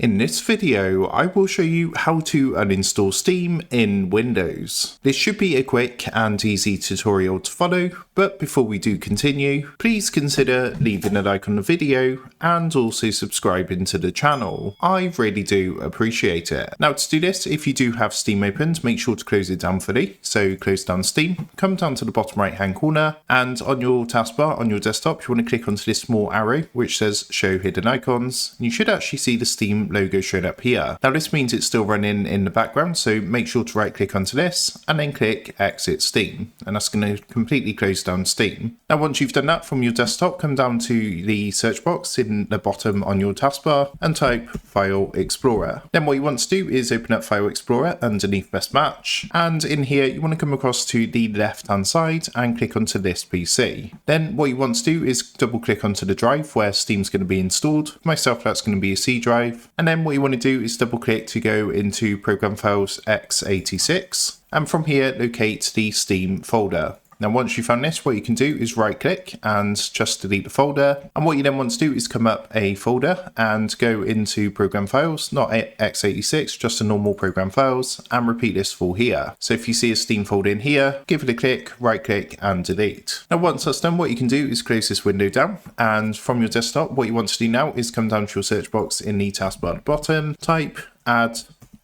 In this video, I will show you how to uninstall Steam in Windows. This should be a quick and easy tutorial to follow, but before we do continue, please consider leaving a like on the video and also subscribing to the channel. I really do appreciate it. Now to do this, if you do have Steam opened, make sure to close it down fully. So close down Steam, come down to the bottom right hand corner, and on your taskbar on your desktop, you want to click onto this small arrow which says show hidden icons. You should actually see the Steam logo showed up here. Now this means it's still running in the background, so make sure to right click onto this and then click exit Steam, and that's going to completely close down Steam. Now once you've done that from your desktop, come down to the search box in the bottom on your taskbar and type File Explorer. Then what you want to do is open up File Explorer underneath Best Match, and in here you want to come across to the left hand side and click onto this PC. Then what you want to do is double click onto the drive where Steam's going to be installed. For myself, that's going to be a C drive, and then what you want to do is double click to go into Program Files x86, and from here locate the Steam folder. Now once you've found this, what you can do is right click and just delete the folder, and what you then want to do is come up a folder and go into Program Files, not x86, just a normal Program Files, and repeat this for here. So if you see a Steam folder in here, give it a click, right click and delete. Now once that's done, what you can do is close this window down, and from your desktop what you want to do now is come down to your search box in the taskbar at the bottom, type add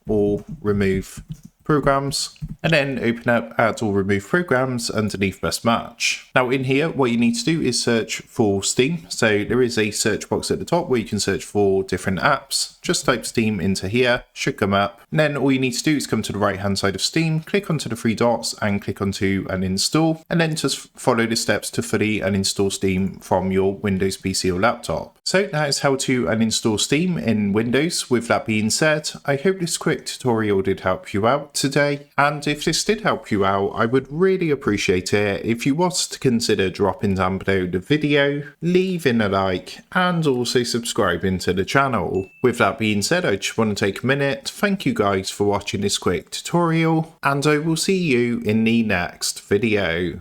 or remove programs, and then open up add or remove programs underneath Best Match. Now in here what you need to do is search for Steam. So there is a search box at the top where you can search for different apps. Just type Steam into here, should come up, and then all you need to do is come to the right hand side of Steam, click onto the three dots and click onto Uninstall, and then just follow the steps to fully uninstall Steam from your Windows PC or laptop. So that is how to uninstall Steam in Windows. With that being said, I hope this quick tutorial did help you out today, and if this did help you out, I would really appreciate it if you was to consider dropping down below the video, leaving a like, and also subscribing to the channel. With that being said, I just want to take a minute, thank you guys for watching this quick tutorial, and I will see you in the next video.